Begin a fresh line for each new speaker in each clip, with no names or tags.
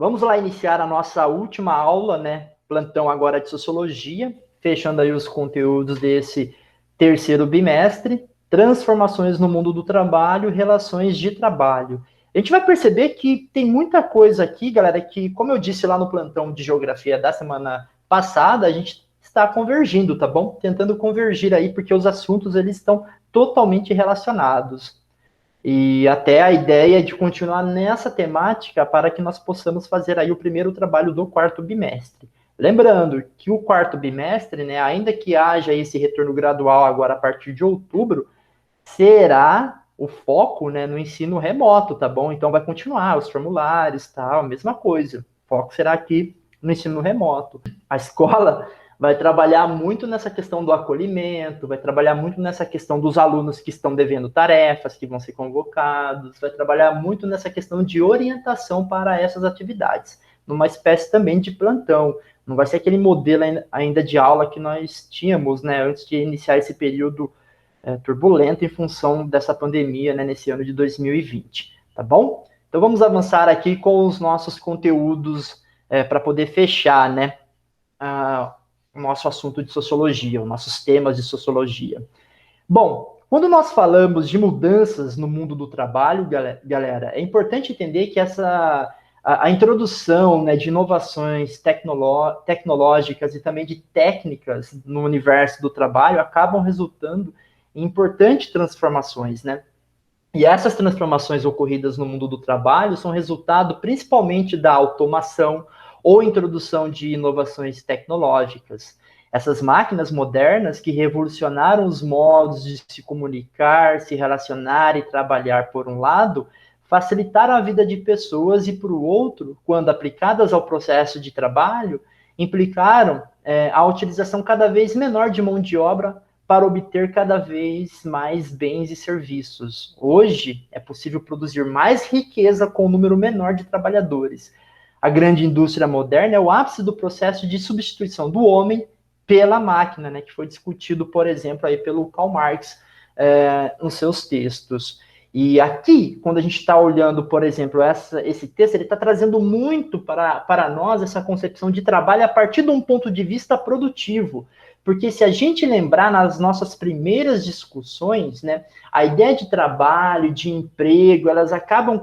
Vamos lá iniciar a nossa última aula, né? Plantão agora de Sociologia, fechando aí os conteúdos desse terceiro bimestre, transformações no mundo do trabalho, relações de trabalho. A gente vai perceber que tem muita coisa aqui, galera, que, como eu disse lá no plantão de Geografia da semana passada, a gente está convergindo, tá bom? Tentando convergir aí, porque os assuntos, eles estão totalmente relacionados. E até a ideia é de continuar nessa temática para que nós possamos fazer aí o primeiro trabalho do quarto bimestre. Lembrando que o quarto bimestre, né, ainda que haja esse retorno gradual agora a partir de outubro, será o foco, né, no ensino remoto, tá bom? Então vai continuar os formulários, tal, a mesma coisa. O foco será aqui no ensino remoto. A escola vai trabalhar muito nessa questão do acolhimento, vai trabalhar muito nessa questão dos alunos que estão devendo tarefas, que vão ser convocados, vai trabalhar muito nessa questão de orientação para essas atividades, numa espécie também de plantão. Não vai ser aquele modelo ainda de aula que nós tínhamos, né, antes de iniciar esse período turbulento em função dessa pandemia, né, nesse ano de 2020, tá bom? Então vamos avançar aqui com os nossos conteúdos para poder fechar, né, o nosso assunto de sociologia, os nossos temas de sociologia. Bom, quando nós falamos de mudanças no mundo do trabalho, galera, é importante entender que a introdução, né, de inovações tecnológicas e também de técnicas no universo do trabalho acabam resultando em importantes transformações, né? E essas transformações ocorridas no mundo do trabalho são resultado principalmente da automação ou introdução de inovações tecnológicas. Essas máquinas modernas que revolucionaram os modos de se comunicar, se relacionar e trabalhar, por um lado, facilitaram a vida de pessoas e, por outro, quando aplicadas ao processo de trabalho, implicaram a utilização cada vez menor de mão de obra para obter cada vez mais bens e serviços. Hoje, é possível produzir mais riqueza com um número menor de trabalhadores. A grande indústria moderna é o ápice do processo de substituição do homem pela máquina, né, que foi discutido, por exemplo, aí pelo Karl Marx nos seus textos. E aqui, quando a gente está olhando, por exemplo, esse texto, ele está trazendo muito para nós essa concepção de trabalho a partir de um ponto de vista produtivo. Porque se a gente lembrar nas nossas primeiras discussões, né, a ideia de trabalho, de emprego, elas acabam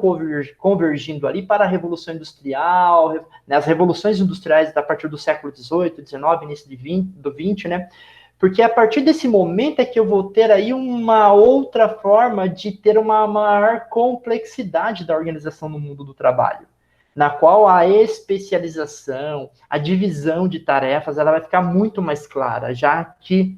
convergindo ali para a Revolução Industrial, né, as revoluções industriais a partir do século XVIII, XIX, início do XX, né? Porque a partir desse momento é que eu vou ter aí uma outra forma de ter uma maior complexidade da organização no mundo do trabalho, na qual a especialização, a divisão de tarefas, ela vai ficar muito mais clara, já que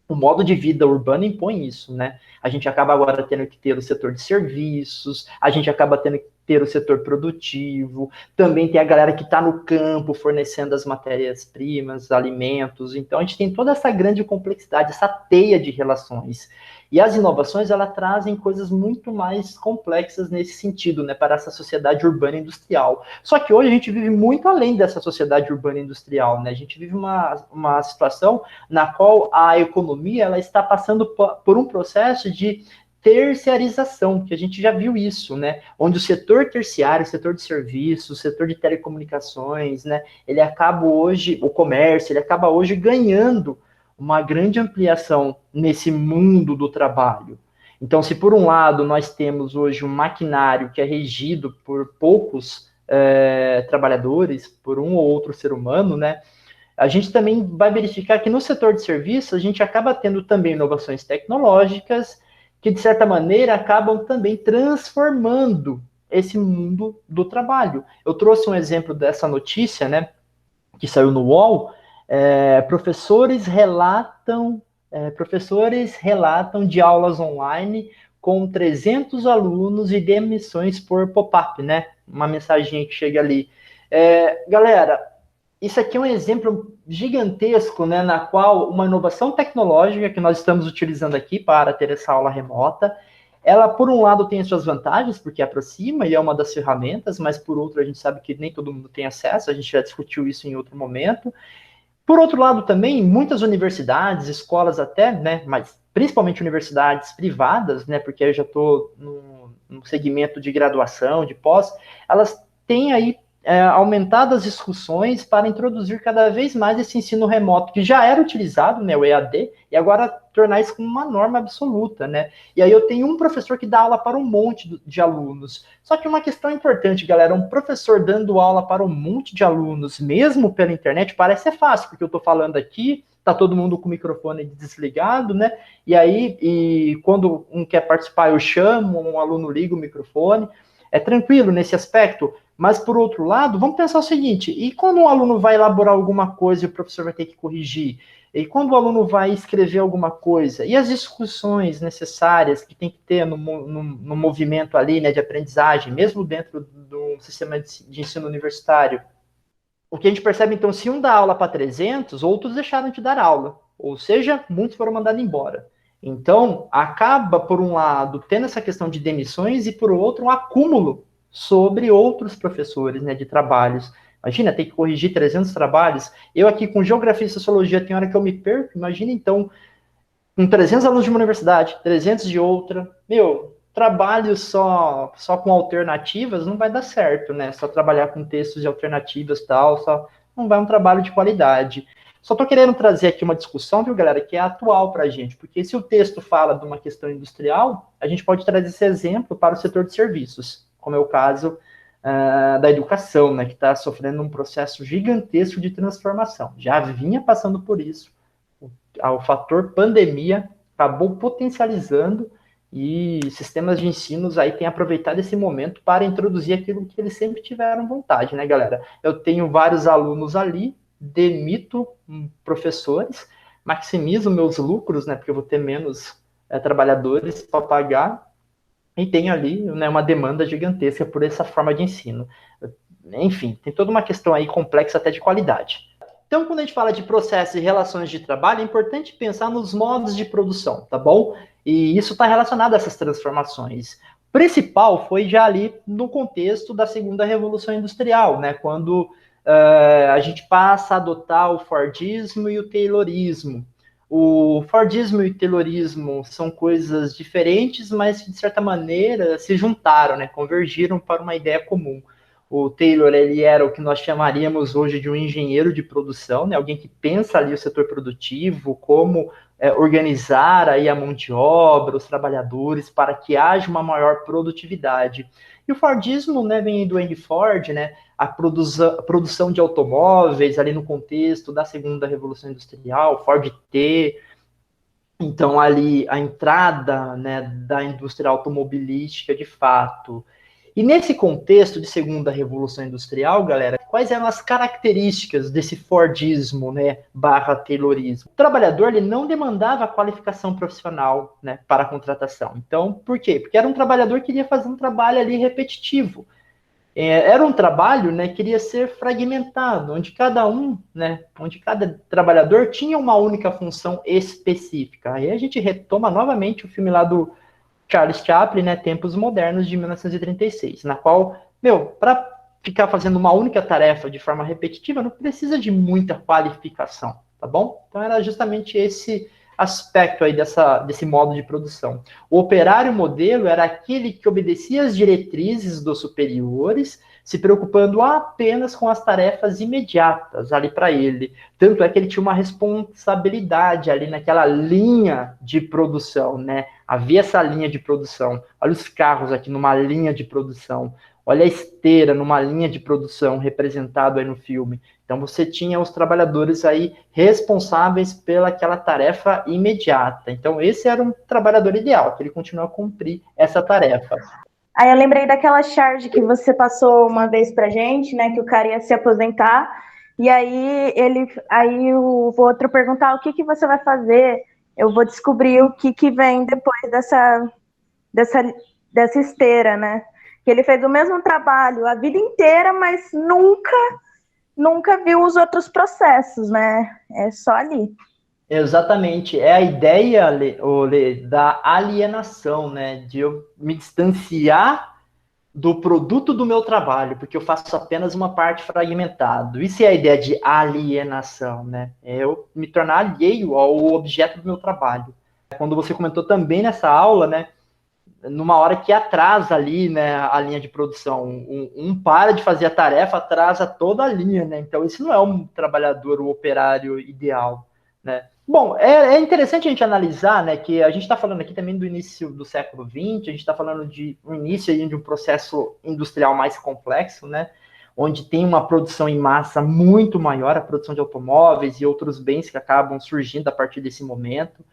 o modo de vida urbano impõe isso, né? A gente acaba agora tendo que ter o setor de serviços, a gente acaba tendo que ter o setor produtivo, também tem a galera que está no campo fornecendo as matérias-primas, alimentos. Então, a gente tem toda essa grande complexidade, essa teia de relações. E as inovações, elas trazem coisas muito mais complexas nesse sentido, né, para essa sociedade urbana industrial. Só que hoje a gente vive muito além dessa sociedade urbana industrial, né? A gente vive uma situação na qual a economia ela está passando por um processo de terciarização, que a gente já viu isso, né? Onde o setor terciário, o setor de serviços, o setor de telecomunicações, né? Ele acaba hoje, o comércio, ele acaba hoje ganhando uma grande ampliação nesse mundo do trabalho. Então, se por um lado nós temos hoje um maquinário que é regido por poucos trabalhadores, por um ou outro ser humano, né? A gente também vai verificar que no setor de serviços a gente acaba tendo também inovações tecnológicas que, de certa maneira, acabam também transformando esse mundo do trabalho. Eu trouxe um exemplo dessa notícia, né, que saiu no UOL. Professores relatam de aulas online com 300 alunos e demissões por pop-up, né? Uma mensagem que chega ali. Galera, isso aqui é um exemplo gigantesco, né, na qual uma inovação tecnológica que nós estamos utilizando aqui para ter essa aula remota, ela, por um lado, tem as suas vantagens, porque aproxima e é uma das ferramentas, mas, por outro, a gente sabe que nem todo mundo tem acesso, a gente já discutiu isso em outro momento. Por outro lado, também, muitas universidades, escolas até, né, mas principalmente universidades privadas, né, porque eu já estou no segmento de graduação, de pós, elas têm aí aumentar as discussões para introduzir cada vez mais esse ensino remoto, que já era utilizado, né, o EAD, e agora tornar isso como uma norma absoluta, né? E aí eu tenho um professor que dá aula para um monte de alunos. Só que uma questão importante, galera, um professor dando aula para um monte de alunos, mesmo pela internet, parece ser fácil, porque eu estou falando aqui, tá todo mundo com o microfone desligado, né? E aí, quando um quer participar, eu chamo, um aluno liga o microfone. É tranquilo nesse aspecto, mas por outro lado, vamos pensar o seguinte: e quando um aluno vai elaborar alguma coisa e o professor vai ter que corrigir? E quando o aluno vai escrever alguma coisa? E as discussões necessárias que tem que ter no movimento ali, né, de aprendizagem, mesmo dentro do sistema de ensino universitário? O que a gente percebe, então, se um dá aula para 300, outros deixaram de dar aula. Ou seja, muitos foram mandados embora. Então, acaba, por um lado, tendo essa questão de demissões e, por outro, um acúmulo sobre outros professores, né, de trabalhos. Imagina, tem que corrigir 300 trabalhos. Eu aqui com Geografia e Sociologia tem hora que eu me perco. Imagina, então, com 300 alunos de uma universidade, 300 de outra. Meu, trabalho só com alternativas não vai dar certo, né? Só trabalhar com textos de alternativas e tal, só não vai um trabalho de qualidade. Só estou querendo trazer aqui uma discussão, viu, galera, que é atual para a gente, porque se o texto fala de uma questão industrial, a gente pode trazer esse exemplo para o setor de serviços, como é o caso da educação, né, que está sofrendo um processo gigantesco de transformação. Já vinha passando por isso. O fator pandemia acabou potencializando e sistemas de ensinos aí têm aproveitado esse momento para introduzir aquilo que eles sempre tiveram vontade, né, galera? Eu tenho vários alunos ali, demito professores, maximizo meus lucros, né, porque eu vou ter menos trabalhadores para pagar, e tenho ali, né, uma demanda gigantesca por essa forma de ensino. Enfim, tem toda uma questão aí complexa até de qualidade. Então, quando a gente fala de processos e relações de trabalho, é importante pensar nos modos de produção, tá bom? E isso está relacionado a essas transformações. O principal foi já ali no contexto da segunda revolução industrial, né? Quando a gente passa a adotar o Fordismo e o Taylorismo. O Fordismo e o Taylorismo são coisas diferentes, mas de certa maneira se juntaram, né? Convergiram para uma ideia comum. O Taylor, ele era o que nós chamaríamos hoje de um engenheiro de produção, né? Alguém que pensa ali o setor produtivo, como organizar aí a mão de obra, os trabalhadores, para que haja uma maior produtividade. E o Fordismo, né, vem do Henry Ford, né? A produção de automóveis ali no contexto da segunda revolução industrial, Ford T. Então, ali, a entrada, né, da indústria automobilística, de fato. E nesse contexto de segunda revolução industrial, galera, quais eram as características desse Fordismo, né, barra Taylorismo? O trabalhador, ele não demandava qualificação profissional, né, para a contratação. Então, por quê? Porque era um trabalhador que iria fazer um trabalho ali repetitivo. Era um trabalho, né, que iria ser fragmentado, onde cada um, né, onde cada trabalhador tinha uma única função específica. Aí a gente retoma novamente o filme lá do Charles Chaplin, né, Tempos Modernos, de 1936, na qual, para ficar fazendo uma única tarefa de forma repetitiva, não precisa de muita qualificação, tá bom? Então era justamente esse aspecto aí desse modo de produção. O operário modelo era aquele que obedecia às diretrizes dos superiores, se preocupando apenas com as tarefas imediatas ali para ele. Tanto é que ele tinha uma responsabilidade ali naquela linha de produção, né? Havia essa linha de produção. Olha os carros aqui numa linha de produção. Olha a esteira numa linha de produção representado aí no filme. Então você tinha os trabalhadores aí responsáveis pelaquela tarefa imediata. Então esse era um trabalhador ideal, que ele continua a cumprir essa tarefa.
Aí eu lembrei daquela charge que você passou uma vez pra gente, né, que o cara ia se aposentar, e aí o outro perguntar o que você vai fazer, eu vou descobrir o que vem depois dessa esteira, né, que ele fez o mesmo trabalho a vida inteira, mas nunca viu os outros processos, né, é só ali.
Exatamente, é a ideia, Lê, da alienação, né, de eu me distanciar do produto do meu trabalho, porque eu faço apenas uma parte fragmentada. Isso é a ideia de alienação, né? É eu me tornar alheio ao objeto do meu trabalho. Quando você comentou também nessa aula, né, numa hora que atrasa ali, né, a linha de produção. Um para de fazer a tarefa, atrasa toda a linha, né? Então, isso não é um trabalhador, o operário ideal, né? Bom, é interessante a gente analisar, né, que a gente está falando aqui também do início do século XX, a gente está falando de um início aí de um processo industrial mais complexo, né, onde tem uma produção em massa muito maior, a produção de automóveis e outros bens que acabam surgindo a partir desse momento.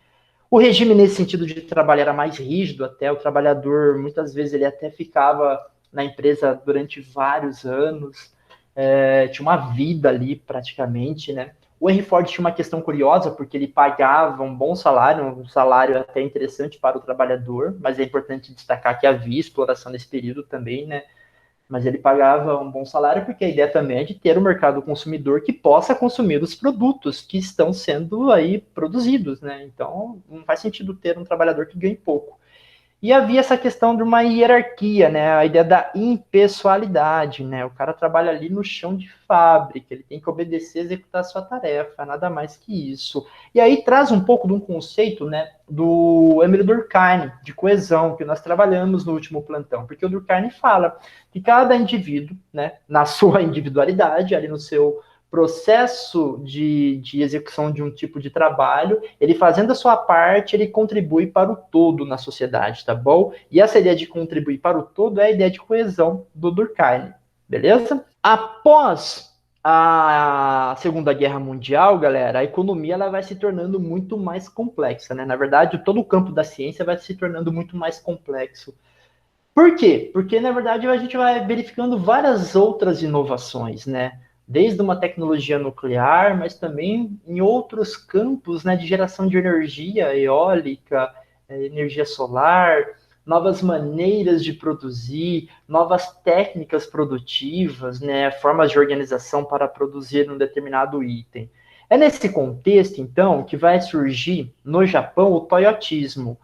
O regime nesse sentido de trabalho era mais rígido, até o trabalhador, muitas vezes, ele até ficava na empresa durante vários anos, tinha uma vida ali praticamente, né? O Henry Ford tinha uma questão curiosa, porque ele pagava um bom salário, um salário até interessante para o trabalhador, mas é importante destacar que havia exploração nesse período também, né? Mas ele pagava um bom salário, porque a ideia também é de ter um mercado consumidor que possa consumir os produtos que estão sendo aí produzidos, né? Então, não faz sentido ter um trabalhador que ganhe pouco. E havia essa questão de uma hierarquia, né? A ideia da impessoalidade, né? O cara trabalha ali no chão de fábrica, ele tem que obedecer, executar a sua tarefa, nada mais que isso. E aí traz um pouco de um conceito, né, do Emile Durkheim, de coesão, que nós trabalhamos no último plantão, porque o Durkheim fala que cada indivíduo, né, na sua individualidade, ali no seu processo de execução de um tipo de trabalho, ele fazendo a sua parte, ele contribui para o todo na sociedade, tá bom? E essa ideia de contribuir para o todo é a ideia de coesão do Durkheim, beleza? Após a Segunda Guerra Mundial, galera, a economia ela vai se tornando muito mais complexa, né? Na verdade, todo o campo da ciência vai se tornando muito mais complexo. Por quê? Porque, na verdade, a gente vai verificando várias outras inovações, né? Desde uma tecnologia nuclear, mas também em outros campos, né, de geração de energia eólica, energia solar, novas maneiras de produzir, novas técnicas produtivas, né, formas de organização para produzir um determinado item. É nesse contexto, então, que vai surgir no Japão o toyotismo.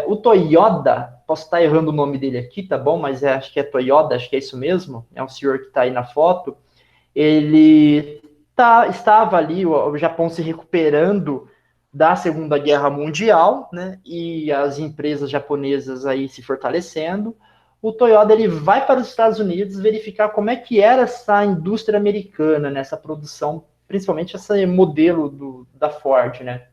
O Toyoda, posso estar errando o nome dele aqui, tá bom? Mas acho que é Toyoda, acho que é isso mesmo. É um senhor que está aí na foto. Ele estava ali, o Japão se recuperando da Segunda Guerra Mundial, né? E as empresas japonesas aí se fortalecendo. O Toyoda ele vai para os Estados Unidos verificar como é que era essa indústria americana, nessa produção, principalmente esse modelo da Ford, né?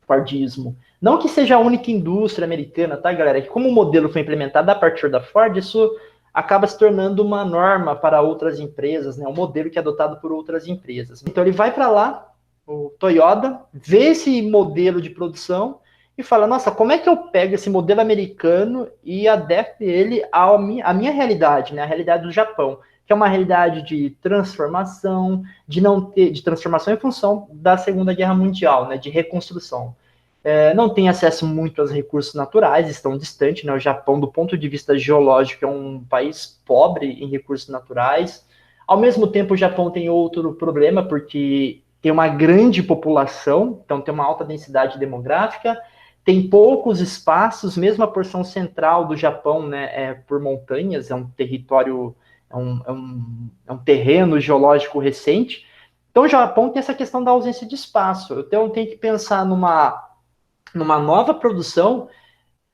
Fordismo. Não que seja a única indústria americana, tá, galera? É que como o modelo foi implementado a partir da Ford, isso acaba se tornando uma norma para outras empresas, né? Um modelo que é adotado por outras empresas. Então ele vai para lá, o Toyota, vê esse modelo de produção e fala, nossa, como é que eu pego esse modelo americano e adapto ele à minha realidade, né? A realidade do Japão, que é uma realidade de transformação, de transformação em função da Segunda Guerra Mundial, né? De reconstrução. Não tem acesso muito aos recursos naturais, estão distantes, né? O Japão, do ponto de vista geológico, é um país pobre em recursos naturais. Ao mesmo tempo, o Japão tem outro problema, porque tem uma grande população, então tem uma alta densidade demográfica, tem poucos espaços, mesmo a porção central do Japão, né, é por montanhas, é um território, é um terreno geológico recente. Então, o Japão tem essa questão da ausência de espaço. Então, tem que pensar numa nova produção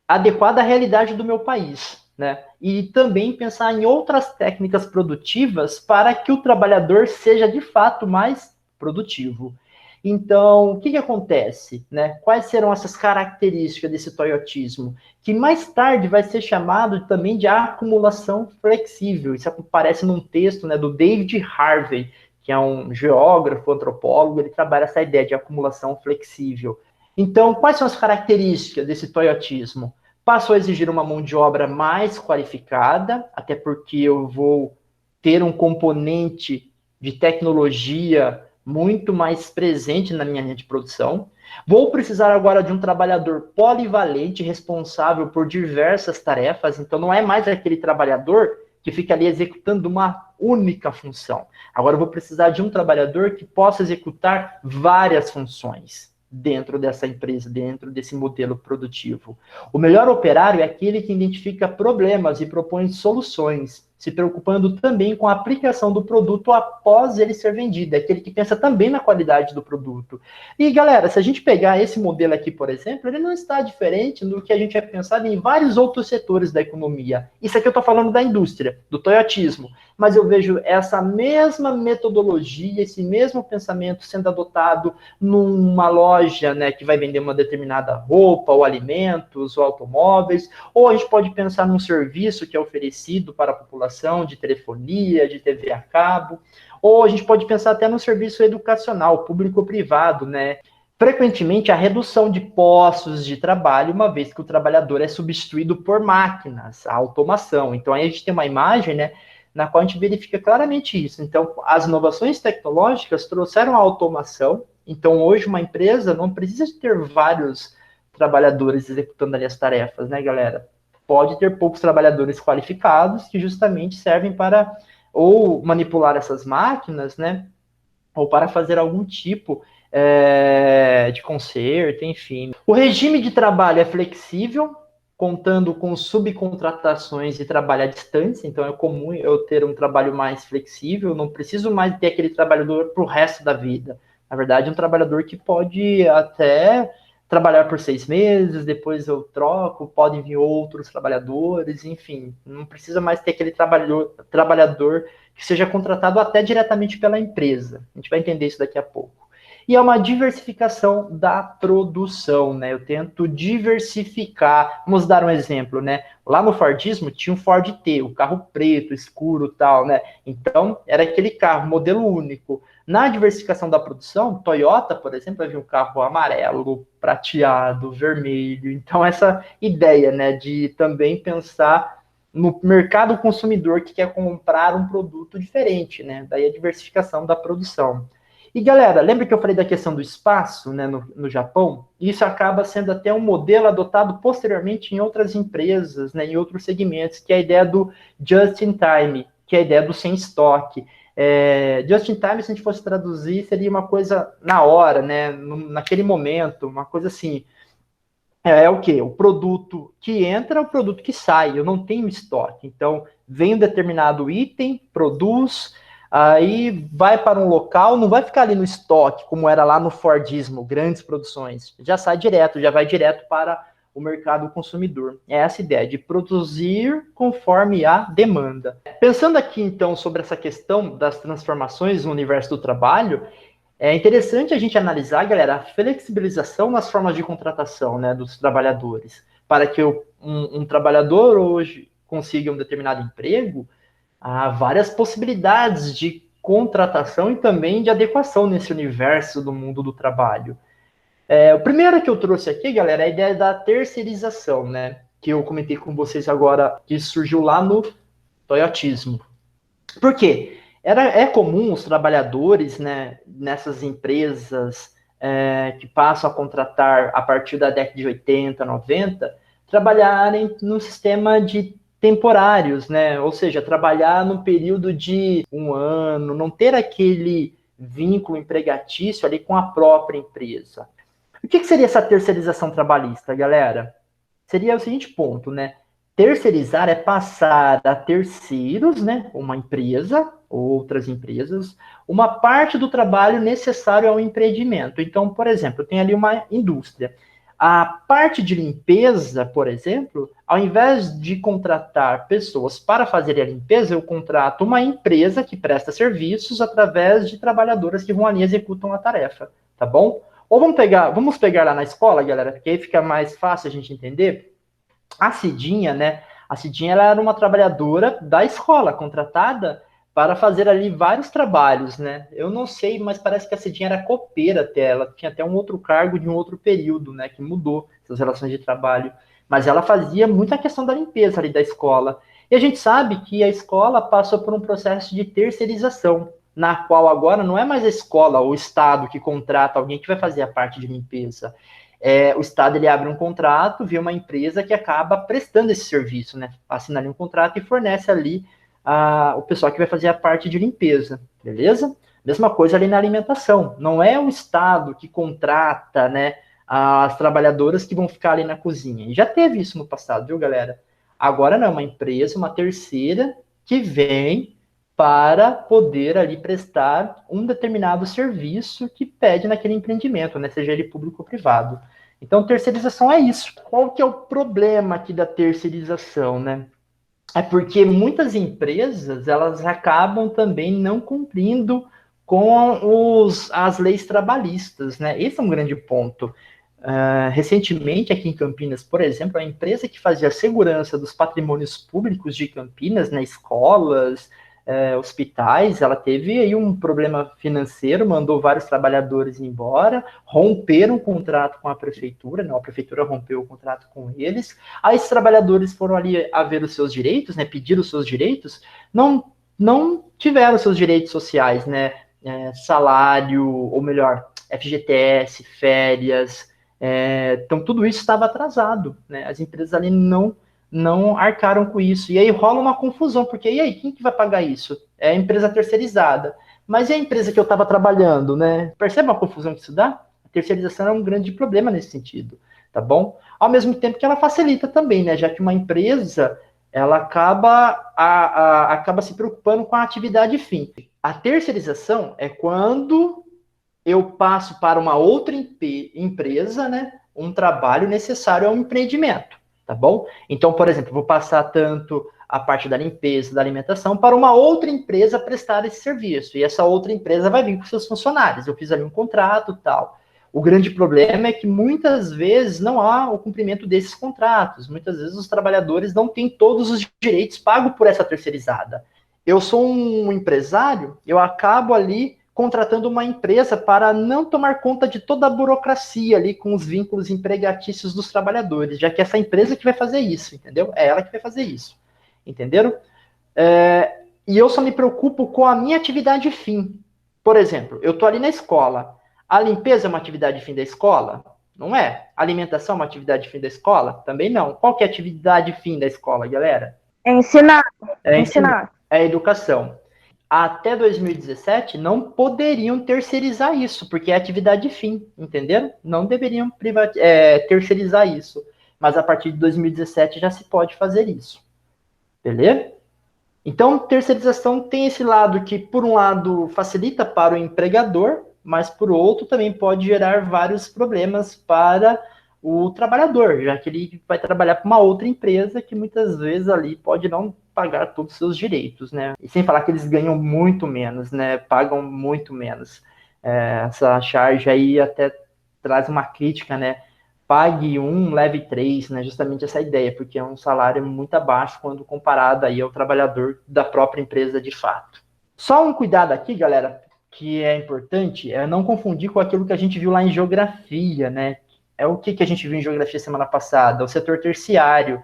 adequada à realidade do meu país, né? E também pensar em outras técnicas produtivas para que o trabalhador seja de fato mais produtivo. Então, o que acontece, né? Quais serão essas características desse toyotismo? Que mais tarde vai ser chamado também de acumulação flexível. Isso aparece num texto, né, do David Harvey, que é um geógrafo, antropólogo. Ele trabalha essa ideia de acumulação flexível. Então, quais são as características desse toyotismo? Passou a exigir uma mão de obra mais qualificada, até porque eu vou ter um componente de tecnologia muito mais presente na minha linha de produção. Vou precisar agora de um trabalhador polivalente, responsável por diversas tarefas. Então, não é mais aquele trabalhador que fica ali executando uma única função. Agora, eu vou precisar de um trabalhador que possa executar várias funções dentro dessa empresa, dentro desse modelo produtivo. O melhor operário é aquele que identifica problemas e propõe soluções. se preocupando também com a aplicação do produto após ele ser vendido, é aquele que pensa também na qualidade do produto. E, galera, se a gente pegar esse modelo aqui, por exemplo, ele não está diferente do que a gente é pensado em vários outros setores da economia. Isso aqui eu estou falando da indústria, do toyotismo, mas eu vejo essa mesma metodologia, esse mesmo pensamento sendo adotado numa loja, né, que vai vender uma determinada roupa, ou alimentos, ou automóveis, ou a gente pode pensar num serviço que é oferecido para a população de telefonia, de TV a cabo, ou a gente pode pensar até no serviço educacional, público-privado, né? Frequentemente, a redução de postos de trabalho, uma vez que o trabalhador é substituído por máquinas, a automação. Então, aí a gente tem uma imagem, né, na qual a gente verifica claramente isso. Então, as inovações tecnológicas trouxeram a automação. Então, hoje, uma empresa não precisa ter vários trabalhadores executando ali as tarefas, né, galera? Pode ter poucos trabalhadores qualificados que justamente servem para ou manipular essas máquinas, né, ou para fazer algum tipo de conserto, enfim. O regime de trabalho é flexível, contando com subcontratações e trabalho à distância, então é comum eu ter um trabalho mais flexível, não preciso mais ter aquele trabalhador para o resto da vida. Na verdade, é um trabalhador que pode até trabalhar por 6 meses, depois eu troco, podem vir outros trabalhadores, enfim, não precisa mais ter aquele trabalhador que seja contratado até diretamente pela empresa. A gente vai entender isso daqui a pouco. E é uma diversificação da produção, né? Eu tento diversificar. Vamos dar um exemplo, né? Lá no Fordismo tinha um Ford T, o carro preto, escuro, tal, né? Então, era aquele carro, modelo único. Na diversificação da produção, Toyota, por exemplo, vai vir um carro amarelo, prateado, vermelho. Então, essa ideia, né, de também pensar no mercado consumidor que quer comprar um produto diferente, né? Daí a diversificação da produção. E, galera, lembra que eu falei da questão do espaço, né, no Japão? Isso acaba sendo até um modelo adotado posteriormente em outras empresas, né, em outros segmentos, que é a ideia do just in time, que é a ideia do sem estoque. Just in time, se a gente fosse traduzir, seria uma coisa na hora, né, naquele momento, uma coisa assim. É o quê? O produto que entra, o produto que sai. Eu não tenho estoque. Então, vem um determinado item, produz, aí vai para um local, não vai ficar ali no estoque, como era lá no Fordismo, grandes produções. Já sai direto, já vai direto para o mercado consumidor. É essa ideia de produzir conforme a demanda. Pensando aqui, então, sobre essa questão das transformações no universo do trabalho, é interessante a gente analisar, galera, a flexibilização nas formas de contratação, né, dos trabalhadores. Para que um trabalhador hoje consiga um determinado emprego, há várias possibilidades de contratação e também de adequação nesse universo do mundo do trabalho. O primeiro que eu trouxe aqui, galera, é a ideia da terceirização, né, que eu comentei com vocês agora, que surgiu lá no Toyotismo. Por quê? É comum os trabalhadores, né, nessas empresas que passam a contratar a partir da década de 80, 90, trabalharem no sistema de temporários, né? Ou seja, trabalhar num período de 1 ano, não ter aquele vínculo empregatício ali com a própria empresa. O que seria essa terceirização trabalhista, galera? Seria o seguinte ponto, né? Terceirizar é passar a terceiros, né, uma empresa, outras empresas, uma parte do trabalho necessário ao empreendimento. Então, por exemplo, tem ali uma indústria. A parte de limpeza, por exemplo, ao invés de contratar pessoas para fazer a limpeza, eu contrato uma empresa que presta serviços através de trabalhadoras que vão ali e executam a tarefa, tá bom? Ou vamos pegar lá na escola, galera, porque aí fica mais fácil a gente entender. A Cidinha, né? A Cidinha, ela era uma trabalhadora da escola, contratada para fazer ali vários trabalhos, né? Eu não sei, mas parece que a Cidinha era copeira até, ela tinha até um outro cargo de um outro período, né? Que mudou essas relações de trabalho. Mas ela fazia muita questão da limpeza ali da escola. E a gente sabe que a escola passou por um processo de terceirização, na qual agora não é mais a escola ou o Estado que contrata alguém que vai fazer a parte de limpeza. O Estado ele abre um contrato, vê uma empresa que acaba prestando esse serviço, né? Assina ali um contrato e fornece ali o pessoal que vai fazer a parte de limpeza, beleza? Mesma coisa ali na alimentação. Não é o Estado que contrata, né, as trabalhadoras que vão ficar ali na cozinha. E já teve isso no passado, viu, galera? Agora não, uma empresa, uma terceira, que vem para poder ali prestar um determinado serviço que pede naquele empreendimento, né? Seja ele público ou privado. Então, terceirização é isso. Qual que é o problema aqui da terceirização, né? É porque muitas empresas, elas acabam também não cumprindo com as leis trabalhistas, né? Esse é um grande ponto. Recentemente, aqui em Campinas, por exemplo, a empresa que fazia a segurança dos patrimônios públicos de Campinas, né, escolas, hospitais, ela teve aí um problema financeiro, mandou vários trabalhadores embora, romperam o contrato com a prefeitura, né, a prefeitura rompeu o contrato com eles, aí os trabalhadores foram ali a ver os seus direitos, né, pedir os seus direitos, não tiveram os seus direitos sociais, né, salário, ou melhor, FGTS, férias, então tudo isso estava atrasado, né, as empresas ali não arcaram com isso. E aí rola uma confusão, porque e aí, quem que vai pagar isso? É a empresa terceirizada. Mas e a empresa que eu estava trabalhando, né? Percebe uma confusão que isso dá? A terceirização é um grande problema nesse sentido, tá bom? Ao mesmo tempo que ela facilita também, né? Já que uma empresa, ela acaba se preocupando com a atividade fim. A terceirização é quando eu passo para uma outra empresa, né? Um trabalho necessário ao empreendimento. Tá bom? Então, por exemplo, vou passar tanto a parte da limpeza, da alimentação, para uma outra empresa prestar esse serviço. E essa outra empresa vai vir com seus funcionários. Eu fiz ali um contrato e tal. O grande problema é que muitas vezes não há o cumprimento desses contratos. Muitas vezes os trabalhadores não têm todos os direitos pagos por essa terceirizada. Eu sou um empresário, eu acabo ali contratando uma empresa para não tomar conta de toda a burocracia ali com os vínculos empregatícios dos trabalhadores, já que essa empresa que vai fazer isso, entendeu? É ela que vai fazer isso, entenderam? E eu só me preocupo com a minha atividade fim. Por exemplo, eu estou ali na escola. A limpeza é uma atividade fim da escola? Não é. A alimentação é uma atividade fim da escola? Também não. Qual que é a atividade fim da escola, galera?
Ensinar.
Ensinar. É a educação. Até 2017, não poderiam terceirizar isso, porque é atividade fim, entenderam? Não deveriam terceirizar isso. Mas a partir de 2017 já se pode fazer isso. Beleza? Então, terceirização tem esse lado que, por um lado, facilita para o empregador, mas, por outro, também pode gerar vários problemas para o trabalhador, já que ele vai trabalhar para uma outra empresa que muitas vezes ali pode não pagar todos os seus direitos, né? E sem falar que eles ganham muito menos, né? Pagam muito menos. Essa charge aí até traz uma crítica, né? Pague um, leve três, né? Justamente essa ideia, porque é um salário muito abaixo quando comparado aí ao trabalhador da própria empresa de fato. Só um cuidado aqui, galera, que é importante, é não confundir com aquilo que a gente viu lá em geografia, né? É o que a gente viu em geografia semana passada, o setor terciário.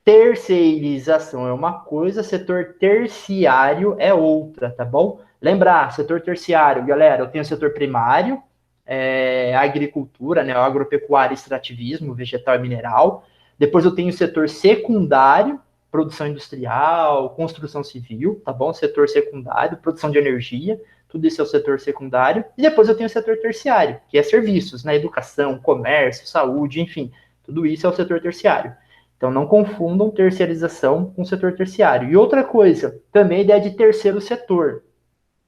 Terceirização é uma coisa, setor terciário é outra, tá bom? Lembrar, setor terciário, galera, eu tenho o setor primário, a agricultura, né, o agropecuário, extrativismo, vegetal e mineral. Depois eu tenho o setor secundário, produção industrial, construção civil, tá bom? Setor secundário, produção de energia, tudo isso é o setor secundário. E depois eu tenho o setor terciário, que é serviços, né, educação, comércio, saúde, enfim, tudo isso é o setor terciário. Então, não confundam terceirização com setor terciário. E outra coisa, também a ideia de terceiro setor.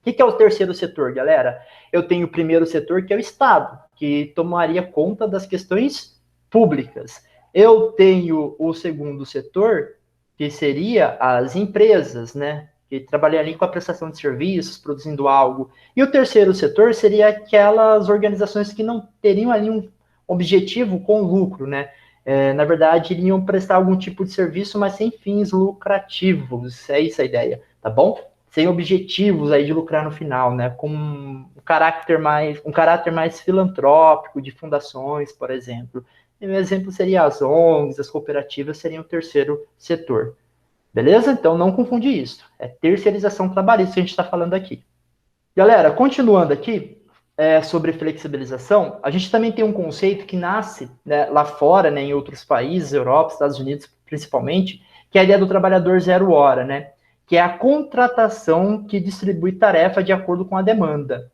O que é o terceiro setor, galera? Eu tenho o primeiro setor, que é o Estado, que tomaria conta das questões públicas. Eu tenho o segundo setor, que seria as empresas, né? Que trabalhariam com a prestação de serviços, produzindo algo. E o terceiro setor seria aquelas organizações que não teriam ali um objetivo com lucro, né? Na verdade, iriam prestar algum tipo de serviço, mas sem fins lucrativos. É isso a ideia, tá bom? Sem objetivos aí de lucrar no final, né? Com um caráter mais filantrópico, de fundações, por exemplo. E um exemplo seria as ONGs, as cooperativas seriam o terceiro setor. Beleza? Então não confundir isso. É terceirização trabalhista que a gente está falando aqui. Galera, continuando aqui, sobre flexibilização, a gente também tem um conceito que nasce, né, lá fora, né, em outros países, Europa, Estados Unidos principalmente, que é a ideia do trabalhador zero hora, né, que é a contratação que distribui tarefa de acordo com a demanda.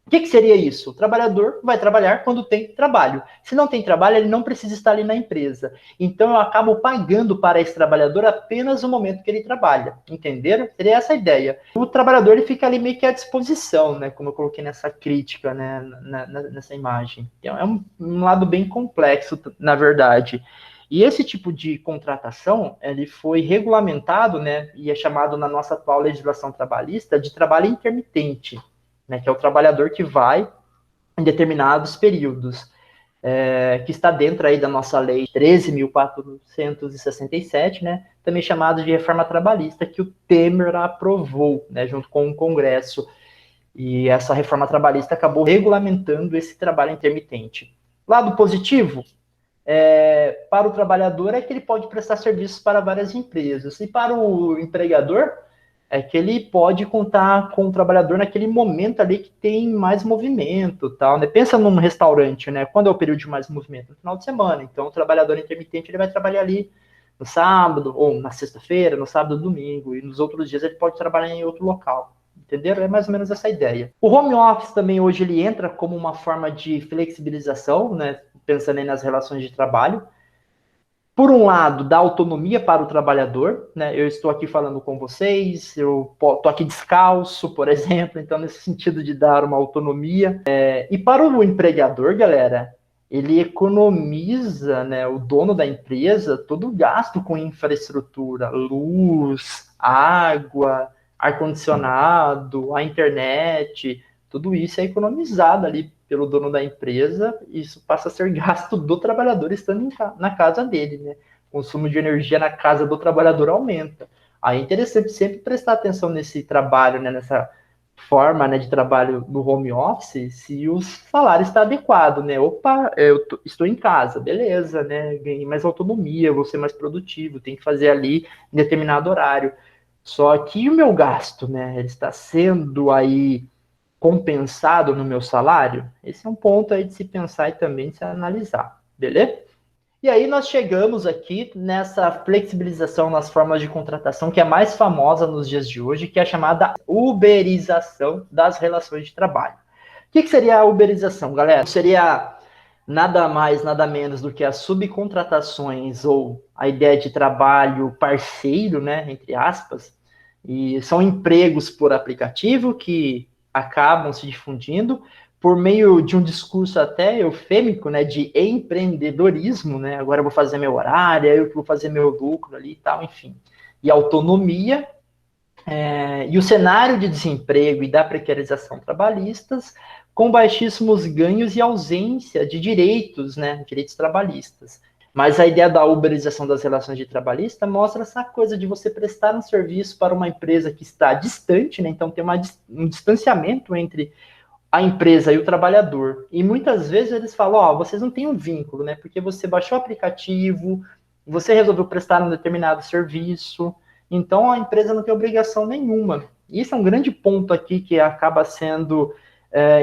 O que seria isso? O trabalhador vai trabalhar quando tem trabalho. Se não tem trabalho, ele não precisa estar ali na empresa. Então, eu acabo pagando para esse trabalhador apenas o momento que ele trabalha. Entenderam? Seria essa a ideia. O trabalhador ele fica ali meio que à disposição, né? Como eu coloquei nessa crítica, né? Nessa imagem. Então, é um lado bem complexo, na verdade. E esse tipo de contratação, ele foi regulamentado, né? E é chamado na nossa atual legislação trabalhista de trabalho intermitente. Né, que é o trabalhador que vai em determinados períodos, que está dentro aí da nossa lei 13.467, né, também chamado de reforma trabalhista, que o Temer aprovou, né, junto com o Congresso, e essa reforma trabalhista acabou regulamentando esse trabalho intermitente. Lado positivo, para o trabalhador é que ele pode prestar serviços para várias empresas, e para o empregador é que ele pode contar com o trabalhador naquele momento ali que tem mais movimento, tal, né? Pensa num restaurante, né? Quando é o período de mais movimento? No final de semana. Então, o trabalhador intermitente ele vai trabalhar ali no sábado, ou na sexta-feira, no sábado, domingo, e nos outros dias ele pode trabalhar em outro local. Entenderam? É mais ou menos essa ideia. O home office também hoje ele entra como uma forma de flexibilização, né? Pensando aí nas relações de trabalho. Por um lado, dá autonomia para o trabalhador, né? Eu estou aqui falando com vocês, eu estou aqui descalço, por exemplo, então nesse sentido de dar uma autonomia. E para o empregador, galera, ele economiza, né, o dono da empresa, todo o gasto com infraestrutura, luz, água, ar-condicionado, a internet, tudo isso é economizado ali pelo dono da empresa, isso passa a ser gasto do trabalhador estando na casa dele, né? O consumo de energia na casa do trabalhador aumenta. Aí é interessante sempre prestar atenção nesse trabalho, né? Nessa forma, né, de trabalho no home office, se o salário está adequado, né? Opa, estou em casa, beleza, né? Ganhei mais autonomia, vou ser mais produtivo, tem que fazer ali em determinado horário. Só que o meu gasto, né? Ele está sendo aí compensado no meu salário? Esse é um ponto aí de se pensar e também de se analisar, beleza? E aí nós chegamos aqui nessa flexibilização nas formas de contratação que é mais famosa nos dias de hoje, que é a chamada uberização das relações de trabalho. O que seria a uberização, galera? Seria nada mais, nada menos do que as subcontratações ou a ideia de trabalho parceiro, né, entre aspas, e são empregos por aplicativo que acabam se difundindo por meio de um discurso até eufêmico, né, de empreendedorismo, né, agora eu vou fazer meu horário, eu vou fazer meu lucro ali e tal, enfim. E autonomia, e o cenário de desemprego e da precarização trabalhistas com baixíssimos ganhos e ausência de direitos, né, direitos trabalhistas. Mas a ideia da uberização das relações de trabalhista mostra essa coisa de você prestar um serviço para uma empresa que está distante, né? Então tem um distanciamento entre a empresa e o trabalhador. E muitas vezes eles falam, ó, vocês não têm um vínculo, né? Porque você baixou o aplicativo, você resolveu prestar um determinado serviço, então a empresa não tem obrigação nenhuma. Isso é um grande ponto aqui que acaba sendo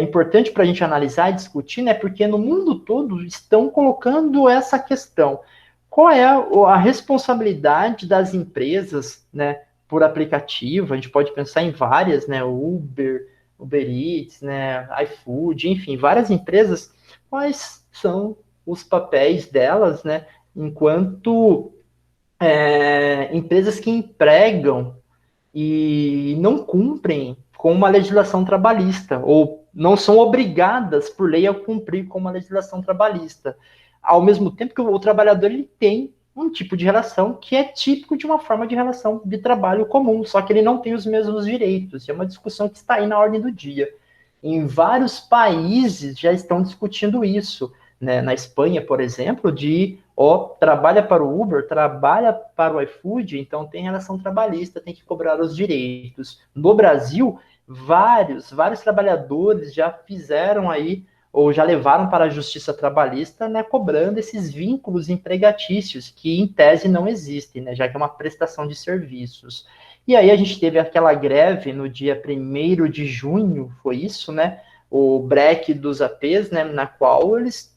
importante para a gente analisar e discutir, né? Porque no mundo todo estão colocando essa questão. Qual é a responsabilidade das empresas, né? Por aplicativo, a gente pode pensar em várias, né? Uber Eats, né? iFood, enfim, várias empresas. Quais são os papéis delas, né? Enquanto empresas que empregam e não cumprem com uma legislação trabalhista, ou não são obrigadas por lei a cumprir com uma legislação trabalhista. Ao mesmo tempo que o trabalhador ele tem um tipo de relação que é típico de uma forma de relação de trabalho comum, só que ele não tem os mesmos direitos. É uma discussão que está aí na ordem do dia. Em vários países já estão discutindo isso, né? Na Espanha, por exemplo, trabalha para o Uber, trabalha para o iFood, então tem relação trabalhista, tem que cobrar os direitos. No Brasil, vários trabalhadores já fizeram aí, ou já levaram para a justiça trabalhista, né, cobrando esses vínculos empregatícios, que em tese não existem, né, já que é uma prestação de serviços. E aí a gente teve aquela greve no dia 1º de junho, foi isso, né, o break dos APs, né, na qual eles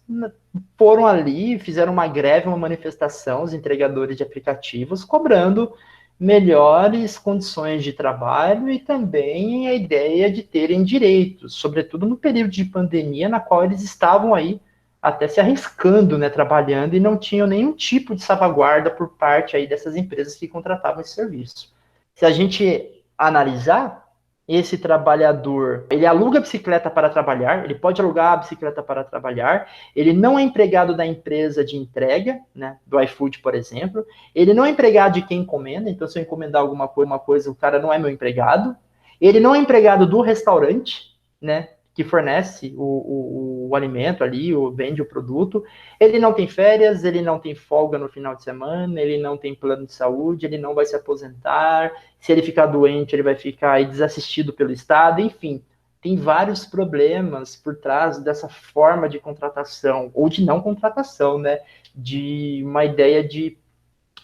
foram ali, fizeram uma greve, uma manifestação, os entregadores de aplicativos, cobrando melhores condições de trabalho e também a ideia de terem direitos, sobretudo no período de pandemia, na qual eles estavam aí até se arriscando, né, trabalhando e não tinham nenhum tipo de salvaguarda por parte aí dessas empresas que contratavam esse serviço. Se a gente analisar, esse trabalhador, ele aluga a bicicleta para trabalhar, ele pode alugar a bicicleta para trabalhar, ele não é empregado da empresa de entrega, né, do iFood, por exemplo, ele não é empregado de quem encomenda, então se eu encomendar alguma coisa, o cara não é meu empregado, ele não é empregado do restaurante, né, que fornece o alimento ali, ou vende o produto, ele não tem férias, ele não tem folga no final de semana, ele não tem plano de saúde, ele não vai se aposentar, se ele ficar doente, ele vai ficar aí desassistido pelo Estado, enfim, tem vários problemas por trás dessa forma de contratação, ou de não contratação, né, de uma ideia de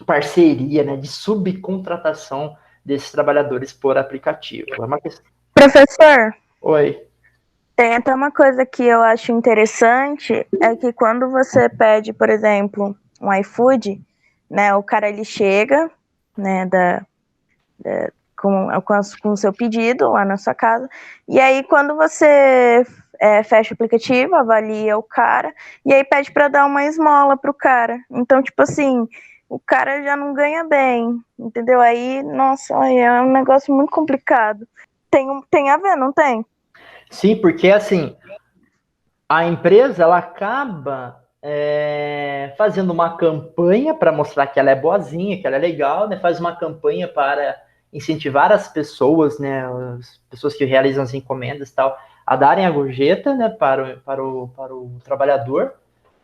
parceria, né, de subcontratação desses trabalhadores por aplicativo. É uma questão...
Professor,
Oi.
tem até uma coisa que eu acho interessante, é que quando você pede, por exemplo, um iFood, né, o cara ele chega, né, com o seu pedido lá na sua casa, e aí quando você fecha o aplicativo, avalia o cara, e aí pede para dar uma esmola pro cara. Então, tipo assim, o cara já não ganha bem, entendeu? Aí, nossa, é um negócio muito complicado. Tem a ver, não tem?
Sim, porque assim, a empresa ela acaba fazendo uma campanha para mostrar que ela é boazinha, que ela é legal, né? Faz uma campanha para incentivar as pessoas, né? As pessoas que realizam as encomendas e tal, a darem a gorjeta, né? Para o trabalhador.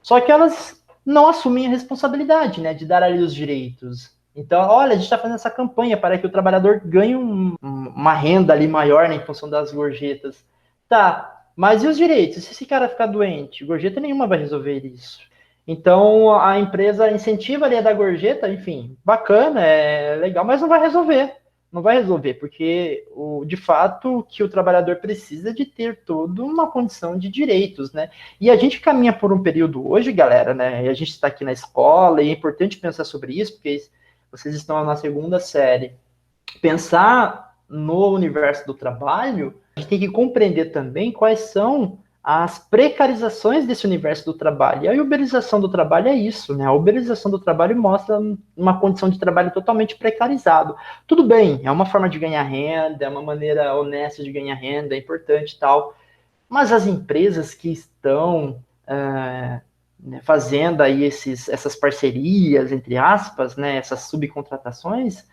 Só que elas não assumem a responsabilidade, né? De dar ali os direitos. Então, olha, a gente está fazendo essa campanha para que o trabalhador ganhe uma renda ali maior, né, em função das gorjetas. Tá, mas e os direitos? Se esse cara ficar doente, gorjeta nenhuma vai resolver isso. Então a empresa incentiva ali a dar gorjeta, enfim, bacana, é legal, mas não vai resolver. Não vai resolver, porque de fato o que o trabalhador precisa é de ter toda uma condição de direitos, né? E a gente caminha por um período hoje, galera, né? E a gente está aqui na escola, e é importante pensar sobre isso, porque vocês estão na segunda série. Pensar no universo do trabalho, a gente tem que compreender também quais são as precarizações desse universo do trabalho. E a uberização do trabalho é isso, né? A uberização do trabalho mostra uma condição de trabalho totalmente precarizado. Tudo bem, é uma forma de ganhar renda, é uma maneira honesta de ganhar renda, é importante e tal, mas as empresas que estão né, fazendo aí essas parcerias, entre aspas, né, essas subcontratações,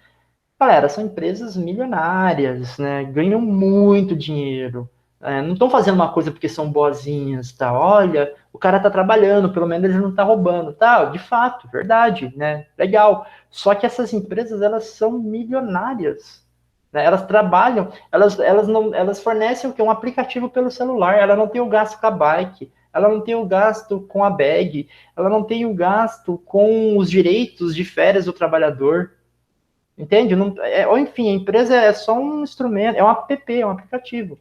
galera, são empresas milionárias, né? Ganham muito dinheiro. Não estão fazendo uma coisa porque são boazinhas, tá? Olha, o cara tá trabalhando, pelo menos ele não tá roubando, tá? De fato, verdade, né? Legal. Só que essas empresas, elas são milionárias, né? Elas trabalham, elas fornecem o que? Um aplicativo pelo celular. Ela não tem o gasto com a bike, ela não tem o gasto com a bag, ela não tem o gasto com os direitos de férias do trabalhador. Entende? Não, ou enfim, a empresa é só um instrumento, é um app, é um aplicativo,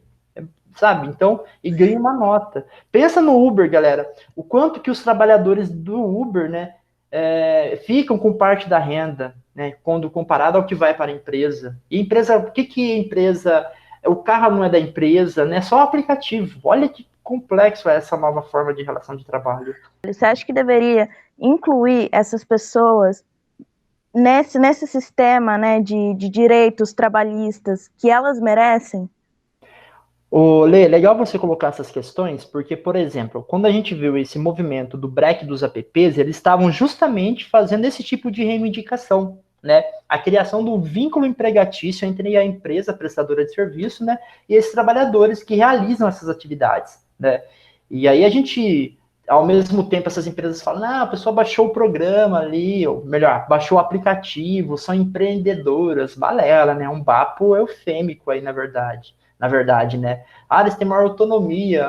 sabe? Então, e ganha uma nota. Pensa no Uber, galera, o quanto que os trabalhadores do Uber, né, ficam com parte da renda, né, quando comparado ao que vai para a empresa. E empresa, o que que a empresa, o carro não é da empresa, né, é só um aplicativo. Olha que complexo é essa nova forma de relação de trabalho.
Você acha que deveria incluir essas pessoas nesse sistema, né, de direitos trabalhistas que elas merecem?
Lê, legal você colocar essas questões, porque, por exemplo, quando a gente viu esse movimento do break dos apps, eles estavam justamente fazendo esse tipo de reivindicação, né? A criação do vínculo empregatício entre a empresa prestadora de serviço, né, e esses trabalhadores que realizam essas atividades, né? E aí a gente, ao mesmo tempo, essas empresas falam, ah, a pessoa baixou o programa ali, ou melhor, baixou o aplicativo, são empreendedoras, balela, né? Um papo eufêmico aí, na verdade, né? Ah, eles têm maior autonomia,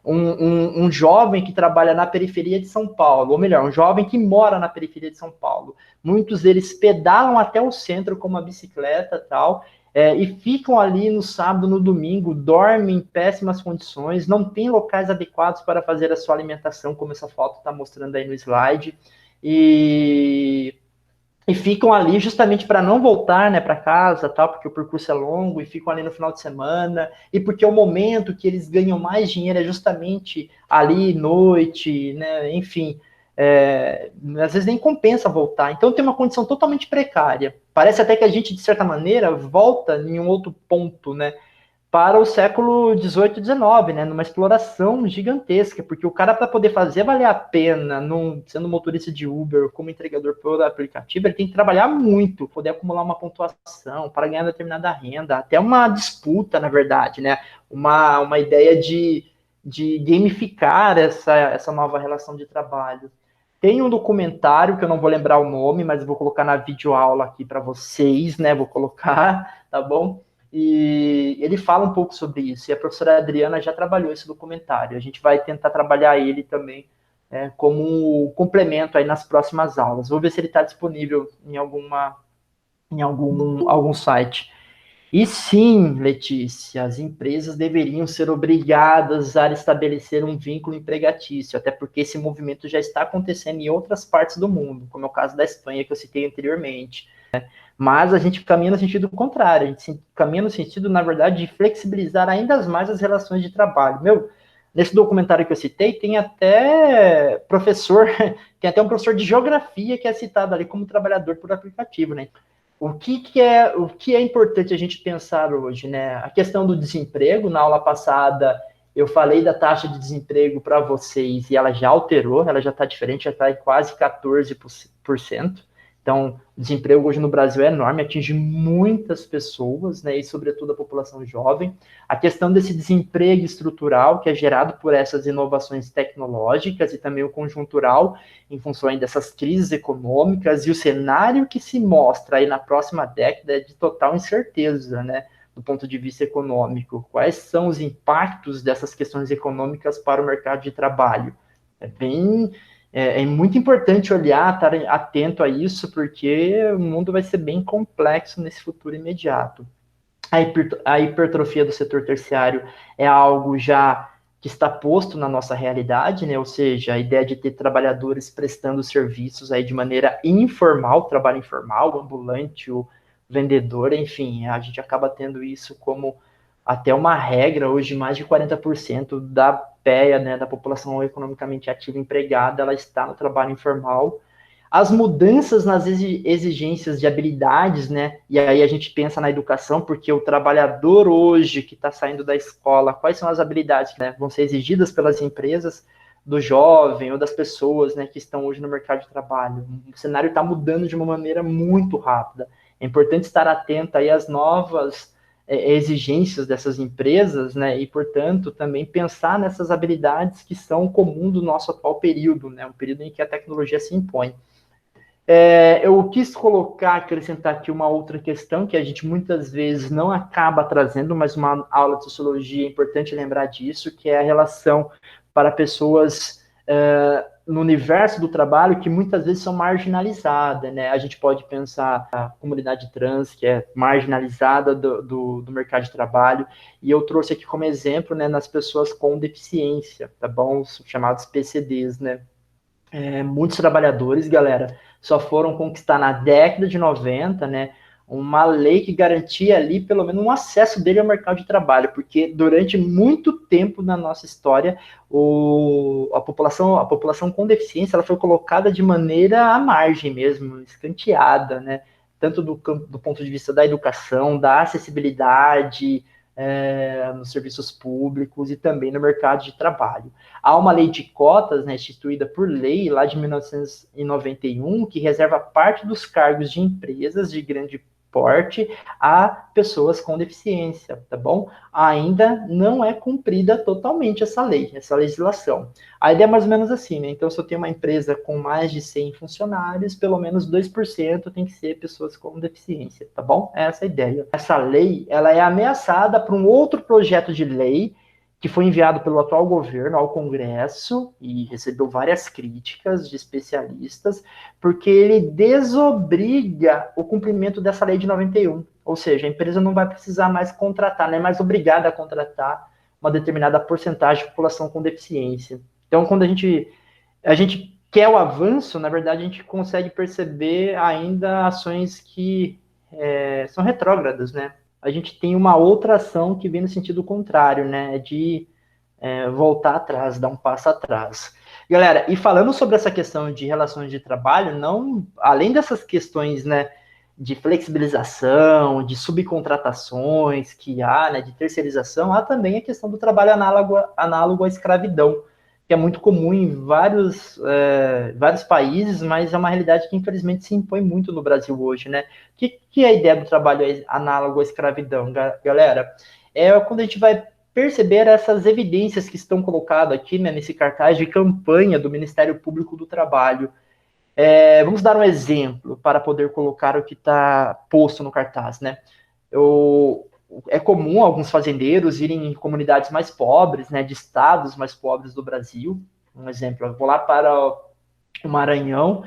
um jovem que trabalha na periferia de São Paulo, ou melhor, um jovem que mora na periferia de São Paulo. Muitos deles pedalam até o centro com uma bicicleta e tal, e ficam ali no sábado, no domingo, dormem em péssimas condições, não tem locais adequados para fazer a sua alimentação, como essa foto está mostrando aí no slide. E e ficam ali justamente para não voltar, né, para casa, tal, porque o percurso é longo, e ficam ali no final de semana, e porque o momento que eles ganham mais dinheiro é justamente ali, noite, né, enfim, às vezes nem compensa voltar. Então tem uma condição totalmente precária. Parece até que a gente, de certa maneira, volta em um outro ponto, né, para o século XVIII e XIX, né, numa exploração gigantesca, porque o cara, para poder fazer valer a pena, sendo motorista de Uber, como entregador por aplicativo, ele tem que trabalhar muito, poder acumular uma pontuação para ganhar determinada renda, até uma disputa, na verdade, né, uma ideia de gamificar essa nova relação de trabalho. Tem um documentário que eu não vou lembrar o nome, mas eu vou colocar na videoaula aqui para vocês, né? Vou colocar, tá bom? E ele fala um pouco sobre isso. E a professora Adriana já trabalhou esse documentário. A gente vai tentar trabalhar ele também como um complemento aí nas próximas aulas. Vou ver se ele está disponível em algum site. E sim, Letícia, as empresas deveriam ser obrigadas a estabelecer um vínculo empregatício, até porque esse movimento já está acontecendo em outras partes do mundo, como é o caso da Espanha, que eu citei anteriormente. Mas a gente caminha no sentido contrário, a gente caminha no sentido, na verdade, de flexibilizar ainda mais as relações de trabalho. Meu, nesse documentário que eu citei, tem até professor, tem até um professor de geografia que é citado ali como trabalhador por aplicativo, né? O que é importante a gente pensar hoje, né? A questão do desemprego, na aula passada eu falei da taxa de desemprego para vocês e ela já alterou, ela já está diferente, já está em quase 14%. Então, o desemprego hoje no Brasil é enorme, atinge muitas pessoas, né, e sobretudo a população jovem. A questão desse desemprego estrutural, que é gerado por essas inovações tecnológicas e também o conjuntural, em função dessas crises econômicas, e o cenário que se mostra aí na próxima década é de total incerteza, né, do ponto de vista econômico. Quais são os impactos dessas questões econômicas para o mercado de trabalho? É muito importante olhar, estar atento a isso, porque o mundo vai ser bem complexo nesse futuro imediato. A hipertrofia do setor terciário é algo já que está posto na nossa realidade, né? Ou seja, a ideia de ter trabalhadores prestando serviços aí de maneira informal, trabalho informal, ambulante, o vendedor, enfim, a gente acaba tendo isso como até uma regra. Hoje, mais de 40% da PEA, né, da população economicamente ativa empregada, ela está no trabalho informal. As mudanças nas exigências de habilidades, né? E aí a gente pensa na educação, porque o trabalhador hoje que está saindo da escola, quais são as habilidades que, né, vão ser exigidas pelas empresas do jovem ou das pessoas, né, que estão hoje no mercado de trabalho? O cenário está mudando de uma maneira muito rápida. É importante estar atento aí às novas exigências dessas empresas, né? E, portanto, também pensar nessas habilidades que são comum do nosso atual período, né? Um período em que a tecnologia se impõe. Eu quis acrescentar aqui uma outra questão que a gente muitas vezes não acaba trazendo, mas uma aula de sociologia é importante lembrar disso, que é a relação para pessoas no universo do trabalho que muitas vezes são marginalizadas, né? A gente pode pensar a comunidade trans, que é marginalizada do mercado de trabalho, e eu trouxe aqui como exemplo, né, nas pessoas com deficiência, tá bom? Os chamados PCDs, né? Muitos trabalhadores, galera, só foram conquistar na década de 90, né, uma lei que garantia ali pelo menos um acesso dele ao mercado de trabalho, porque durante muito tempo na nossa história a população com deficiência ela foi colocada de maneira à margem mesmo, escanteada, né, tanto do ponto de vista da educação, da acessibilidade, nos serviços públicos e também no mercado de trabalho. Há uma lei de cotas, né, instituída por lei lá de 1991, que reserva parte dos cargos de empresas de grande porte a pessoas com deficiência, tá bom? Ainda não é cumprida totalmente essa lei, essa legislação. A ideia é mais ou menos assim, né? Então, se eu tenho uma empresa com mais de 100 funcionários, pelo menos 2% tem que ser pessoas com deficiência, tá bom? É essa a ideia. Essa lei, ela é ameaçada por um outro projeto de lei que foi enviado pelo atual governo ao Congresso e recebeu várias críticas de especialistas, porque ele desobriga o cumprimento dessa lei de 91. Ou seja, a empresa não vai precisar mais contratar, não é mais obrigada a contratar uma determinada porcentagem de população com deficiência. Então, quando a gente quer o avanço, na verdade, a gente consegue perceber ainda ações que são retrógradas, né? A gente tem uma outra ação que vem no sentido contrário, né? De voltar atrás, dar um passo atrás. Galera, e falando sobre essa questão de relações de trabalho, não, além dessas questões, né, de flexibilização, de subcontratações que há, né, de terceirização, há também a questão do trabalho análogo à escravidão, que é muito comum em vários países, mas é uma realidade que infelizmente se impõe muito no Brasil hoje, né? Que é a ideia do trabalho análogo à escravidão, galera? É quando a gente vai perceber essas evidências que estão colocadas aqui, né, nesse cartaz de campanha do Ministério Público do Trabalho. Vamos dar um exemplo para poder colocar o que está posto no cartaz, né? É comum alguns fazendeiros irem em comunidades mais pobres, né, de estados mais pobres do Brasil. Um exemplo, eu vou lá para o Maranhão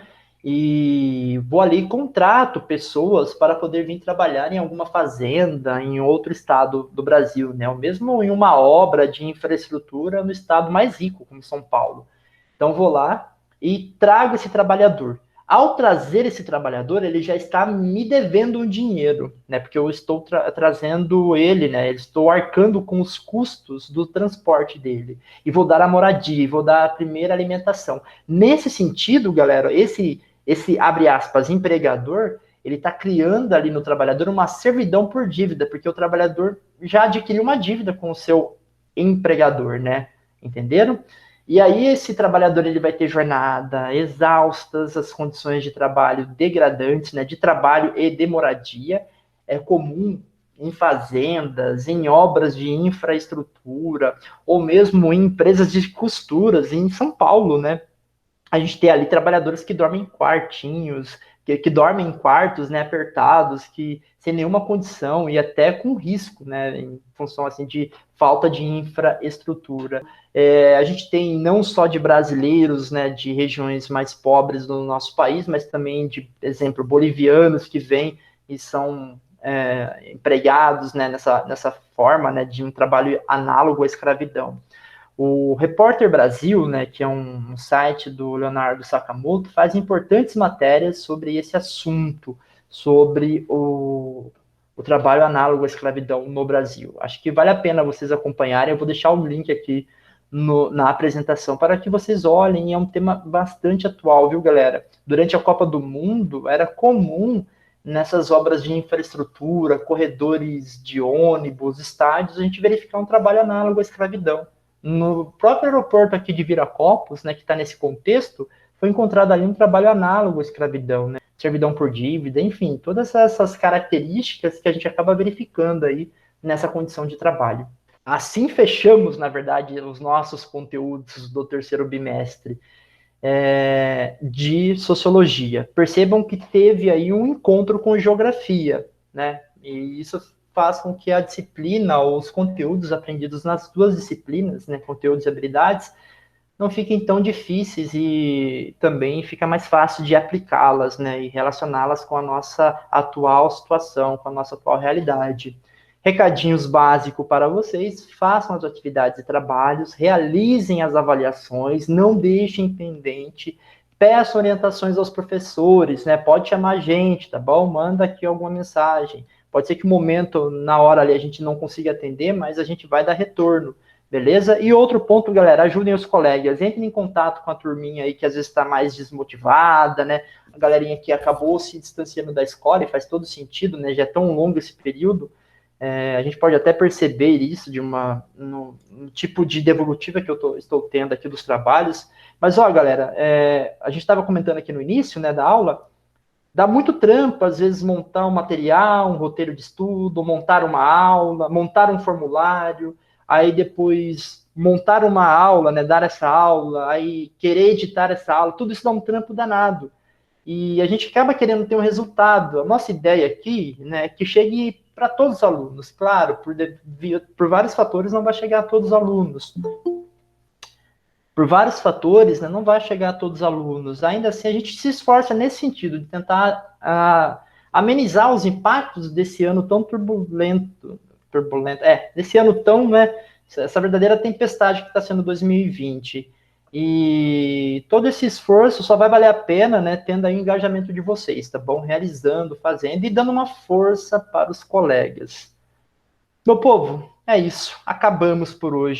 e vou ali, contrato pessoas para poder vir trabalhar em alguma fazenda em outro estado do Brasil, né? Ou mesmo em uma obra de infraestrutura no estado mais rico, como São Paulo. Então vou lá e trago esse trabalhador. Ao trazer esse trabalhador, ele já está me devendo um dinheiro, né? Porque eu estou trazendo ele, né? Eu estou arcando com os custos do transporte dele. E vou dar a moradia, e vou dar a primeira alimentação. Nesse sentido, galera, esse abre aspas, empregador, ele está criando ali no trabalhador uma servidão por dívida, porque o trabalhador já adquiriu uma dívida com o seu empregador, né? Entenderam? E aí esse trabalhador ele vai ter jornada exaustas, as condições de trabalho degradantes, né, de trabalho e de moradia. É comum em fazendas, em obras de infraestrutura, ou mesmo em empresas de costuras em São Paulo, né? A gente tem ali trabalhadores que dormem em quartinhos, que dormem em quartos, né, apertados, que sem nenhuma condição e até com risco, né, em função assim de falta de infraestrutura. A gente tem não só de brasileiros, né, de regiões mais pobres do nosso país, mas também de, exemplo, bolivianos que vêm e são empregados, né, nessa forma, né, de um trabalho análogo à escravidão. O Repórter Brasil, né, que é um site do Leonardo Sakamoto, faz importantes matérias sobre esse assunto, sobre o trabalho análogo à escravidão no Brasil. Acho que vale a pena vocês acompanharem. Eu vou deixar o link aqui na apresentação para que vocês olhem. É um tema bastante atual, viu, galera? Durante a Copa do Mundo, era comum nessas obras de infraestrutura, corredores de ônibus, estádios, a gente verificar um trabalho análogo à escravidão. No próprio aeroporto aqui de Viracopos, né, que está nesse contexto, foi encontrado ali um trabalho análogo à escravidão, né? Servidão por dívida, enfim, todas essas características que a gente acaba verificando aí nessa condição de trabalho. Assim fechamos, na verdade, os nossos conteúdos do terceiro bimestre de sociologia. Percebam que teve aí um encontro com geografia, né? E isso faz com que a disciplina ou os conteúdos aprendidos nas duas disciplinas, né, conteúdos e habilidades, não fiquem tão difíceis e também fica mais fácil de aplicá-las, né, e relacioná-las com a nossa atual situação, com a nossa atual realidade. Recadinhos básicos para vocês: façam as atividades e trabalhos, realizem as avaliações, não deixem pendente, peçam orientações aos professores, né, pode chamar a gente, tá bom? Manda aqui alguma mensagem. Pode ser que o momento, na hora ali, a gente não consiga atender, mas a gente vai dar retorno, beleza? E outro ponto, galera, ajudem os colegas, entrem em contato com a turminha aí que às vezes está mais desmotivada, né? A galerinha que acabou se distanciando da escola e faz todo sentido, né? Já é tão longo esse período. A gente pode até perceber isso no tipo de devolutiva que eu estou tendo aqui dos trabalhos. Mas, ó, galera, a gente estava comentando aqui no início, né, da aula. Dá muito trampo, às vezes, montar um material, um roteiro de estudo, montar uma aula, montar um formulário, aí depois montar uma aula, né, dar essa aula, aí querer editar essa aula, tudo isso dá um trampo danado. E a gente acaba querendo ter um resultado. A nossa ideia aqui, né, é que chegue para todos os alunos. Claro, por vários fatores não vai chegar a todos os alunos. Por vários fatores, né, não vai chegar a todos os alunos. Ainda assim, a gente se esforça nesse sentido, de tentar amenizar os impactos desse ano tão turbulento, desse ano tão, né, essa verdadeira tempestade que está sendo 2020. E todo esse esforço só vai valer a pena, né, tendo aí o engajamento de vocês, tá bom? Realizando, fazendo e dando uma força para os colegas. Meu povo, é isso. Acabamos por hoje.